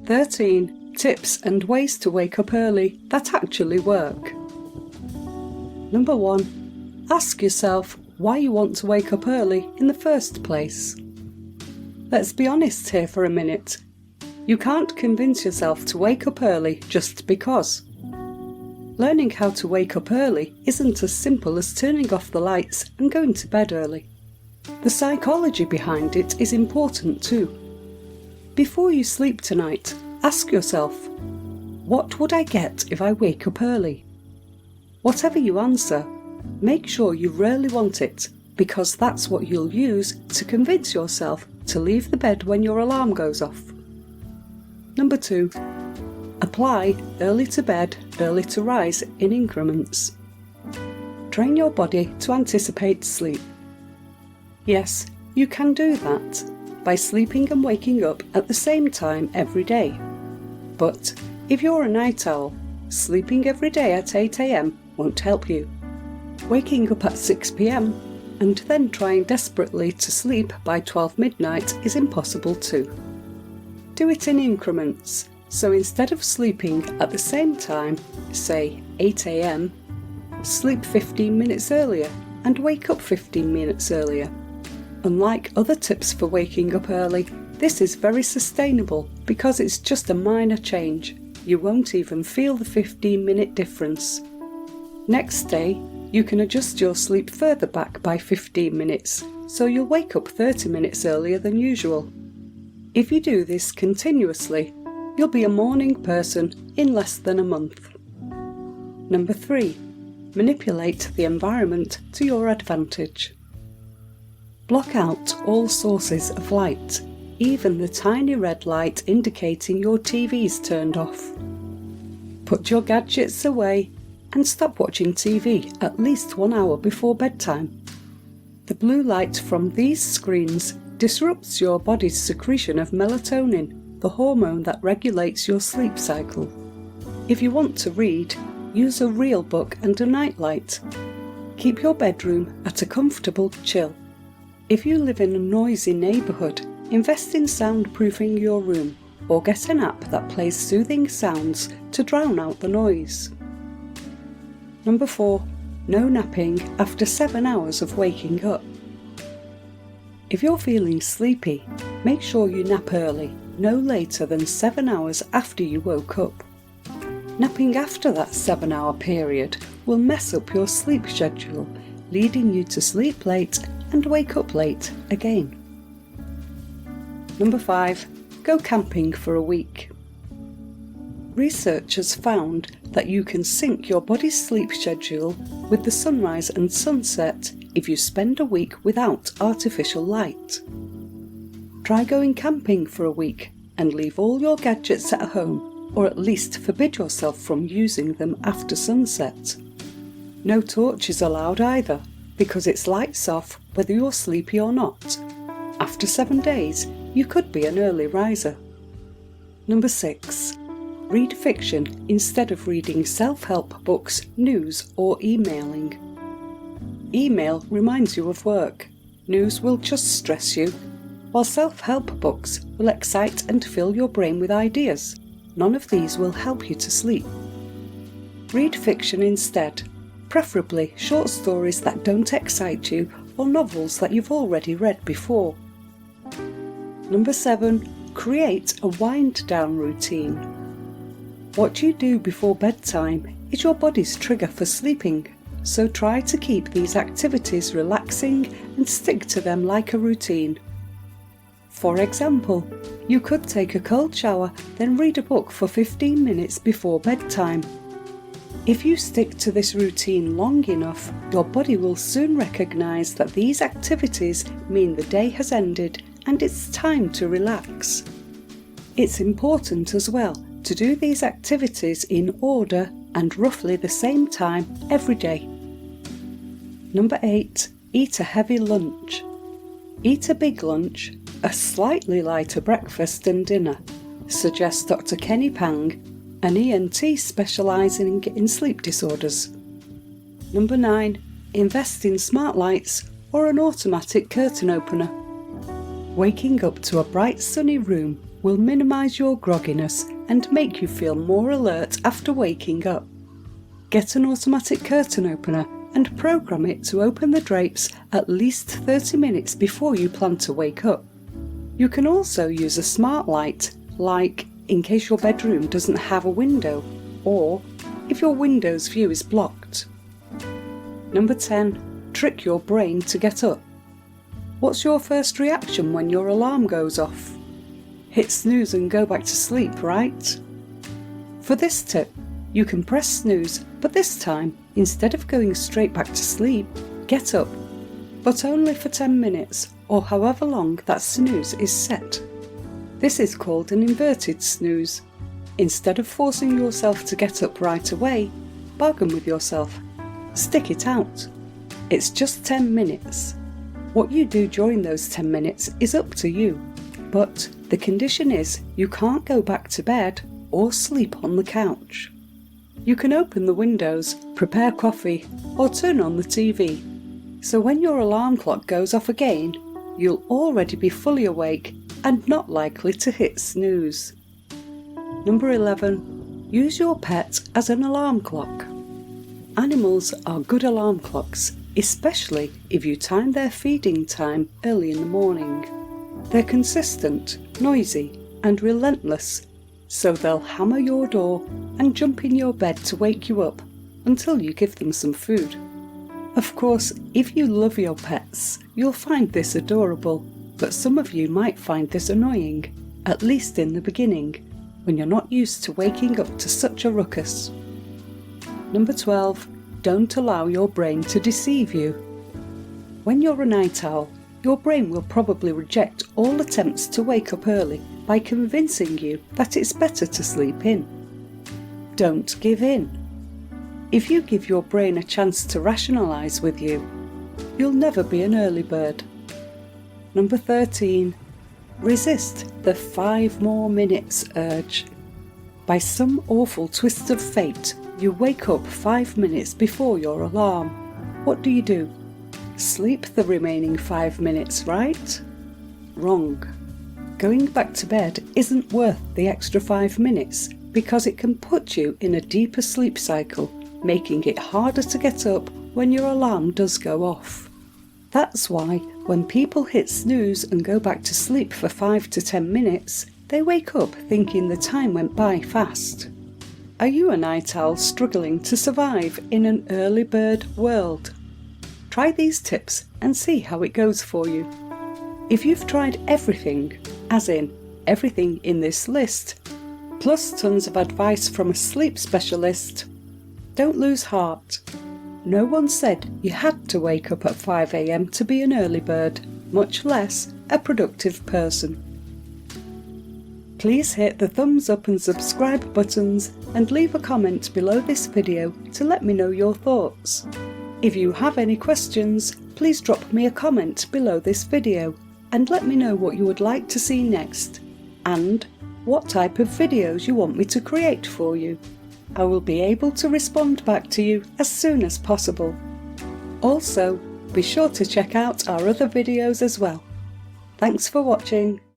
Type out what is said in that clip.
13 tips and ways to wake up early that actually work. Number 1. Ask yourself why you want to wake up early in the first place. Let's be honest here for a minute. You can't convince yourself to wake up early just because. Learning how to wake up early isn't as simple as turning off the lights and going to bed early. The psychology behind it is important too. Before you sleep tonight, ask yourself, what would I get if I wake up early? Whatever you answer, make sure you really want it, because that's what you'll use to convince yourself to leave the bed when your alarm goes off. Number 2. Apply early to bed, early to rise in increments. Train your body to anticipate sleep. Yes, you can do that by sleeping and waking up at the same time every day. But if you're a night owl, sleeping every day at 8 AM won't help you. Waking up at 6 PM and then trying desperately to sleep by 12 midnight is impossible too. Do it in increments, so instead of sleeping at the same time, say 8 AM, sleep 15 minutes earlier and wake up 15 minutes earlier. Unlike other tips for waking up early, this is very sustainable because it's just a minor change. You won't even feel the 15-minute difference. Next day, you can adjust your sleep further back by 15 minutes, so you'll wake up 30 minutes earlier than usual. If you do this continuously, you'll be a morning person in less than a month. Number 3. Manipulate the environment to your advantage. Block out all sources of light, even the tiny red light indicating your TV's turned off. Put your gadgets away and stop watching TV at least 1 hour before bedtime. The blue light from these screens disrupts your body's secretion of melatonin, the hormone that regulates your sleep cycle. If you want to read, use a real book and a nightlight. Keep your bedroom at a comfortable chill. If you live in a noisy neighbourhood, invest in soundproofing your room or get an app that plays soothing sounds to drown out the noise. Number 4. No napping after 7 hours of waking up. If you're feeling sleepy, make sure you nap early, no later than 7 hours after you woke up. Napping after that 7-hour period will mess up your sleep schedule, leading you to sleep late and wake up late again. Number 5. Go camping for a week. Research has found that you can sync your body's sleep schedule with the sunrise and sunset if you spend a week without artificial light. Try going camping for a week and leave all your gadgets at home, or at least forbid yourself from using them after sunset. No torches allowed either, because it's lights off whether you're sleepy or not. After 7 days, you could be an early riser. Number 6. Read fiction instead of reading self-help books, news or emailing. Email reminds you of work. News will just stress you, while self-help books will excite and fill your brain with ideas. None of these will help you to sleep. Read fiction instead, preferably short stories that don't excite you or novels that you've already read before. Number 7. Create a wind-down routine. What you do before bedtime is your body's trigger for sleeping, so try to keep these activities relaxing and stick to them like a routine. For example, you could take a cold shower, then read a book for 15 minutes before bedtime. If you stick to this routine long enough, your body will soon recognise that these activities mean the day has ended and it's time to relax. It's important as well to do these activities in order and roughly the same time every day. Number 8. Eat a heavy lunch. Eat a big lunch, a slightly lighter breakfast and dinner, suggests Dr. Kenny Pang, an ENT specialising in sleep disorders. Number 9. Invest in smart lights or an automatic curtain opener. Waking up to a bright sunny room will minimise your grogginess and make you feel more alert after waking up. Get an automatic curtain opener and program it to open the drapes at least 30 minutes before you plan to wake up. You can also use a smart light, like in case your bedroom doesn't have a window, or if your window's view is blocked. Number 10. Trick your brain to get up. What's your first reaction when your alarm goes off? Hit snooze and go back to sleep, right? For this tip, you can press snooze, but this time, instead of going straight back to sleep, get up, but only for 10 minutes or however long that snooze is set. This is called an inverted snooze. Instead of forcing yourself to get up right away, bargain with yourself. Stick it out. It's just 10 minutes. What you do during those 10 minutes is up to you, but the condition is you can't go back to bed or sleep on the couch. You can open the windows, prepare coffee, or turn on the TV. So when your alarm clock goes off again, you'll already be fully awake and not likely to hit snooze. Number 11. Use your pet as an alarm clock. Animals are good alarm clocks, especially if you time their feeding time early in the morning. They're consistent, noisy, and relentless, so they'll hammer your door and jump in your bed to wake you up until you give them some food. Of course, if you love your pets, you'll find this adorable, but some of you might find this annoying, at least in the beginning, when you're not used to waking up to such a ruckus. Number 12. Don't allow your brain to deceive you. When you're a night owl, your brain will probably reject all attempts to wake up early by convincing you that it's better to sleep in. Don't give in. If you give your brain a chance to rationalise with you, you'll never be an early bird. Number 13. Resist the 5 more minutes urge. By some awful twist of fate, you wake up 5 minutes before your alarm. What do? Sleep the remaining 5 minutes, right? Wrong. Going back to bed isn't worth the extra 5 minutes because it can put you in a deeper sleep cycle, making it harder to get up when your alarm does go off. That's why when people hit snooze and go back to sleep for 5 to 10 minutes, they wake up thinking the time went by fast. Are you a night owl struggling to survive in an early bird world? Try these tips and see how it goes for you. If you've tried everything, as in everything in this list, plus tons of advice from a sleep specialist, don't lose heart. No one said you had to wake up at 5 a.m. to be an early bird, much less a productive person. Please hit the thumbs up and subscribe buttons and leave a comment below this video to let me know your thoughts. If you have any questions, please drop me a comment below this video and let me know what you would like to see next and what type of videos you want me to create for you. I will be able to respond back to you as soon as possible. Also, be sure to check out our other videos as well. Thanks for watching.